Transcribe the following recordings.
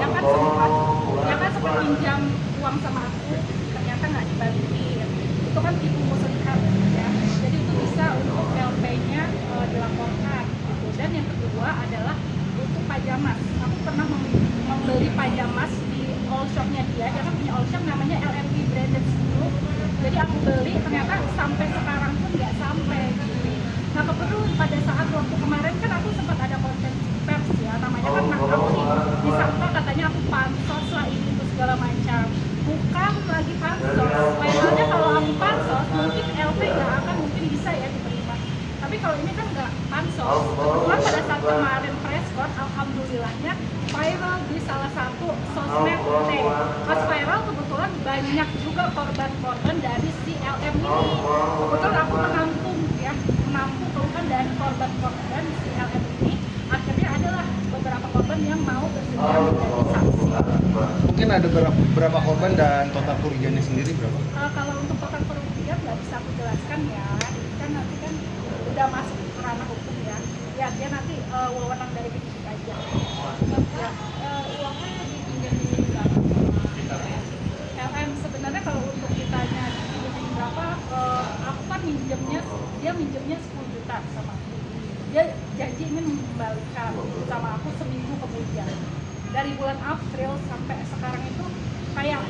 yang kan sempat pinjam uang sama aku, ternyata nggak dibalikin. Itu kan tipu muslihat ya. Jadi itu bisa untuk LP-nya dilaporkan gitu. Dan yang kedua adalah untuk pajamas. Aku pernah membeli pajamas di all shop-nya dia kan punya all shop namanya LMB Branded Group. Jadi aku beli, ternyata sampai sekarang pun nggak sampai gitu. Nah kebetulan pada saat waktu kemarin kan aku sempat ada konten pers ya, namanya kan aku nih disangka katanya aku pansos lah ini itu segala macam. Bukan lagi pansos, levelnya kalau aku pansos mungkin LP nggak akan mungkin bisa ya diterima. Tapi kalau ini kan nggak pansos. Kebetulan pada saat kemarin press-con, alhamdulillahnya viral di salah satu sosmed T. Pas viral kebetulan banyak juga korban-korban dari si LM ini. Kebetulan aku menampung keluhan dari korban-korban si LM ini. Akhirnya adalah beberapa korban yang mau bersedia menjadi saksi. Mungkin ada berapa korban dan total kerugiannya sendiri berapa? Kalau untuk total kerugian nggak bisa aku jelaskan ya. Kan nanti kan udah masuk ke ranah hukum ya. Ya dia nanti wewenang dari penyidik aja. Uangnya dipinjam berapa? LM sebenarnya kalau untuk ditanya dipinjam berapa, aku kan dia minjemnya 10 juta sama aku. Dia janji ingin mengembalikan sama aku seminggu kemudian. Dari bulan April sampai sekarang itu kayak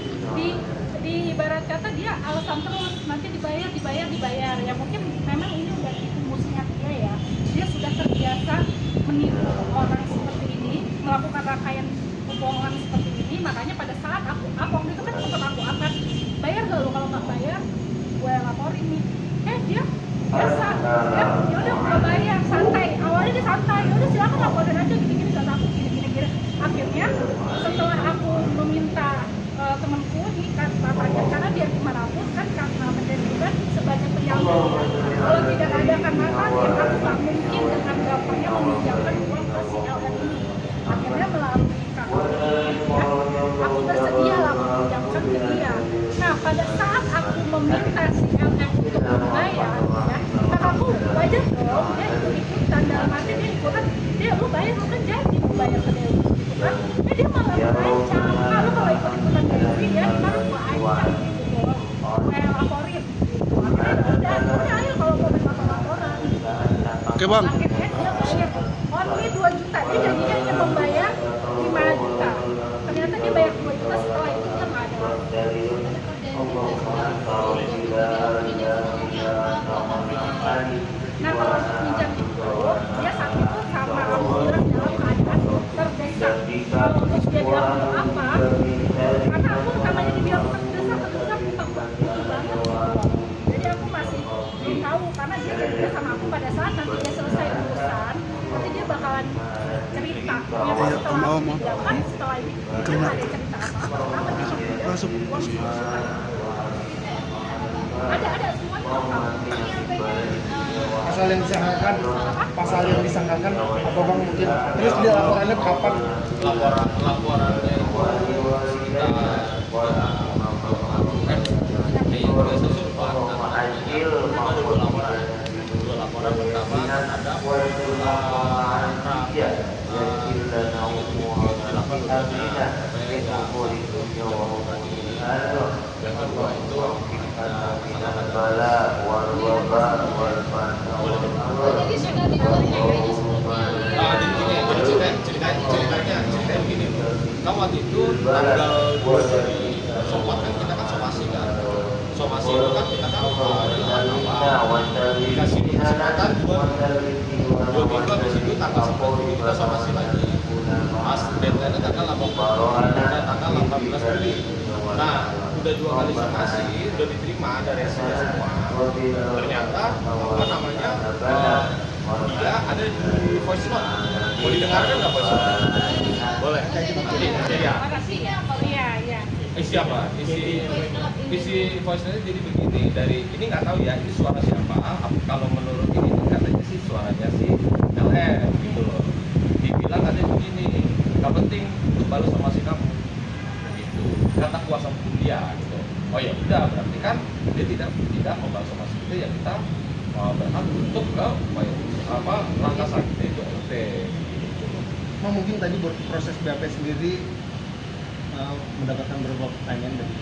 di ibarat kata dia alasan terus nanti dibayar ya, mungkin memang ini udah tipu muslihat dia ya. Dia sudah terbiasa menipu orang seperti ini, melakukan rangkaian kebohongan seperti ini. Makanya pada saat aku waktu itu kan sempat aku angkat, bayar gak lo, kalau nggak bayar gue laporin nih. Dia biasa ya udah gue bayar santai, awalnya dia santai, ya udah silakan laporin aja gini kata aku gini. Akhirnya setelah aku meminta temanku nih kan papanya, karena biar gimana pun kan karena menjadikan sebagai penyambung, kalau tidak ada kan mantan yang aku tak mungkin dengan gampangnya meminjamkan uang ke si LM ini. Akhirnya melalui kakak ya, aku bersedia lah meminjamkan ke dia. Nah pada saat aku meminta si LM untuk membayar ya, kakakku wajar dong dia ikut-ikutan, dalam arti dia ikutan, dia lu bayar, lu kan janji mau bayar ke Dewi gitu kan. Dia malah mengancam, kalau ikut-ikutan Dewi ya ntar gua ancam gitu loh, kayak laporin gitu. Akhirnya udah ayo kalau mau laporan. Oke bang. Akhirnya dia bayar only 2 juta, dia janjinya ingin membayar 5 juta. Ternyata dia bayar 2 juta, setelah itu dia nggak ada. Nah kalau untuk pinjam itu, dia saat itu sama aku bilang dalam keadaan terdesak. Kalau untuk dia bilang untuk apa? Karena aku namanya dibilang terdesak butuh banget gitu. Jadi aku masih belum tahu, karena dia janjinya sama aku pada saat nanti dia selesai urusan, nanti dia bakalan cerita. Ternyata setelah aku bilang kan setelah ini dia nggak ada cerita apa-apa. Masuk. Ada semuanya. Pasal yang disangkakan apa bang mungkin? Terus dia laporannya kapan? Laporannya dua laporan pertama ada yang kedua itu Jadi sudah diawalnya kayaknya ceritanya begini. Kan waktu itu tanggal 2 Juli somasi kan, kita kan somasi kan. Somasi itu kan kita kan dikasih kesempatan dua minggu, habis itu tanggal 10 kita somasi lagi. Mas deadline-nya tanggal 18 dan tanggal 18 Juli. Nah, udah 2 kali somasi, udah diterima dari hasilnya semua. Ternyata apa namanya dia ada di voice note. Mau didengarkan nggak voice note? Boleh. Iya. Siapa? Isi voice note jadi begini. Dari ini nggak tahu ya, ini suara siapa. Kalau menurut ini katanya sih suaranya si LM gitu loh. Dibilang ada begini, nggak penting untuk balas sama si kamu. Gitu. Kata kuasa hukum dia gitu. Oh ya udah, berarti kan dia tidak membalas sama si itu, ya kita berhak untuk ke langkah selanjutnya itu LT. Mungkin tadi proses BAP sendiri mendapatkan beberapa pertanyaan dari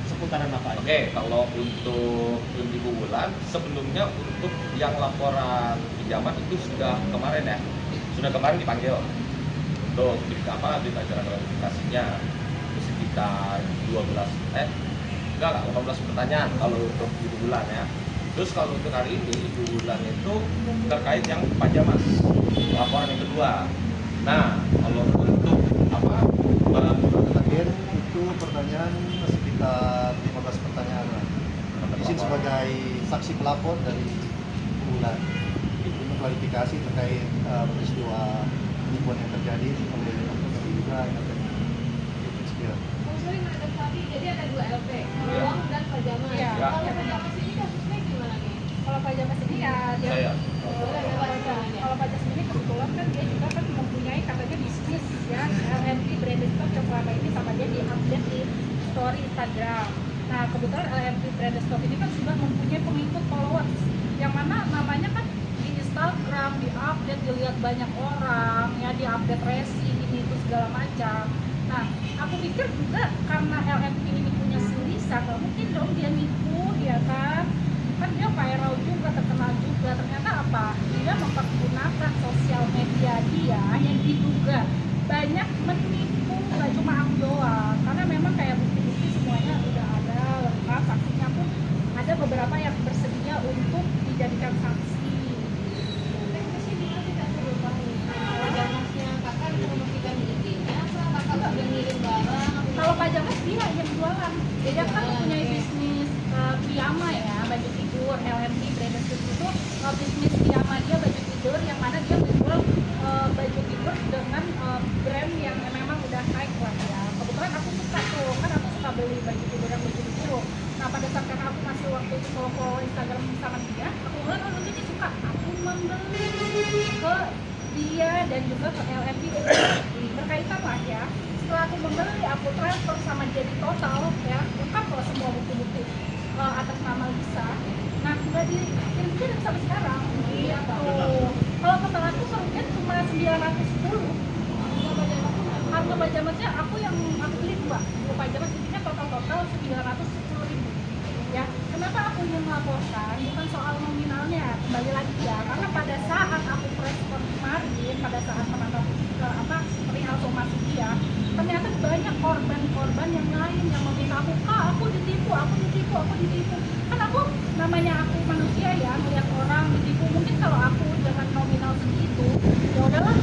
seputaran apa aja? Oke, kalau untuk Ibu Wulan, sebelumnya untuk yang laporan pinjaman itu sudah kemarin dipanggil untuk berita acara klarifikasinya sekitar 18 pertanyaan kalau untuk Ibu Wulan ya. Terus kalau untuk hari ini Ibu Wulan itu terkait yang pajak mas, laporan yang kedua. Nah, kalau untuk Terakhir itu pertanyaan sekitar 15 pertanyaan lah. Izin sebagai saksi pelapor dari Bulan untuk klarifikasi terkait peristiwa penipuan yang terjadi oleh oknum juga yang terjadi. Sorry, Madam Fadi, jadi ada 2 LP, uang dan pajamas. Iya. Kalau pajamas ini kasusnya gimana nih? Kalau pajak mas ini ya dia Saya. kalau pajak ini kebetulan kan dia juga kan mempunyai katanya bisnis ya LMP Branded Stock yang selama ini sama dia di update di story Instagram. Nah kebetulan LMP Branded Stock ini kan sudah mempunyai pengikut followers yang mana namanya kan di Instagram di update dilihat banyak orang ya, di update resi ini itu segala macam. Nah aku pikir juga karena LMP ini punya si Lisa, nggak mungkin dong dia nipu ya kan dia viral juga, terkenal juga, ternyata apa? Dia mempergunakan sosial media dia yang diduga banyak menipu, nggak cuma aku doang, karena memang kayak bukti-bukti semuanya udah ada lengkap, saksinya pun ada beberapa yang bersedia untuk dijadikan saksi. Teknisnya gimana sih Kak lupa nih? Pajamasnya kakak dipromosikan di IG-nya, apa kakak udah ngirim barang? Kalau pajamas dia yang jualan, dia kan mempunyai bisnis piyama ya, baju tidur, LMP Branded Stock itu bisnis piyama dia baju tidur yang mana dia menjual baju tidur dengan brand yang memang udah naik lah ya. Kebetulan aku suka tuh, kan aku suka beli baju tidur yang baju tidur. Nah pada saat karena aku masih waktu itu follow Instagram sama dia, aku bilang oh lucu dia suka, aku membeli ke dia dan juga ke LMP berkaitan lah ya. Setelah aku membeli, aku transfer sama dia di total ya, lengkap kalau semua bukti-bukti atas nama Lisa. Nah udah dikirim juga sampai sekarang gitu. Kalau total aku kerugian cuma 910. Harga pajamasnya aku yang aku beli 2 pajamas intinya total 910.000 ya. Kenapa aku ingin melaporkan bukan soal nominalnya, kembali lagi ya, karena pada saat aku press kemarin, pada saat menonton perihal somasi dia, ternyata banyak korban-korban yang lain yang meminta aku, Kak aku ditipu. Kan aku namanya aku manusia ya, melihat orang ditipu, mungkin kalau aku dengan nominal segitu ya udahlah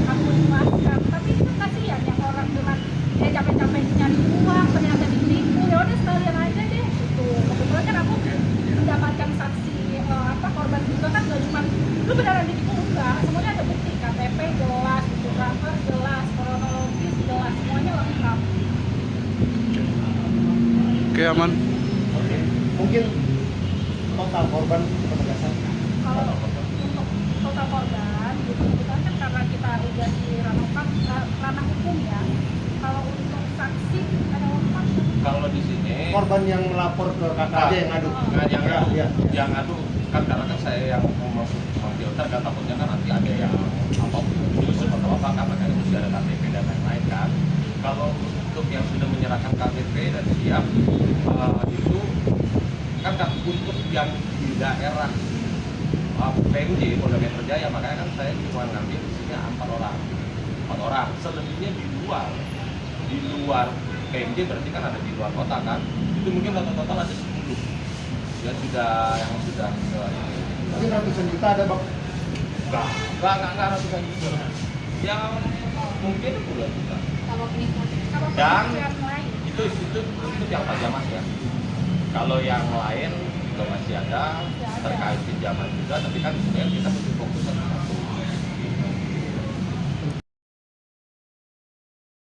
aku ikhlaskan, tapi itu kasihan yang orang dengan dia capek-capek nyari uang ternyata ditipu, ya udah sekalian aja deh gitu. Kebetulan kan aku mendapatkan saksi korban juga kan, gak cuma lu beneran ditipu, enggak, semuanya ada bukti, KTP jelas, bukti transfer jelas, kronologis jelas, semuanya lengkap. Oke, aman. Oke. Mungkin total korban penegasan. Kalau untuk total korban gitu kan karena kita udah di ranah hukum ya. Kalau untuk saksi ada lengkap. kalau di sini Korban yang melapor ke kakak aja yang ngadu. yang ngadu kan karena kan saya yang memfilter kan, takutnya kan nanti ada yang justru atau apa karena kan itu sudah ada KTP dan lain-lain kan. Kalau untuk yang sudah menyerahkan KTP dan siap itu kan untuk yang di daerah PMJ Polda Metro Jaya, makanya kan saya cuma ngambil di sini 4 orang, selebihnya di luar PMJ, berarti kan ada di luar kota kan, itu mungkin total ada 10 ya yang sudah Mungkin ratusan juta ada bang. enggak ratusan juta, yang mungkin puluhan juta. Kalau penipuan Kalau Dan yang lain itu yang pajamas ya. Kalau yang lain juga masih ada terkait pinjaman juga, tapi kan sebenarnya kita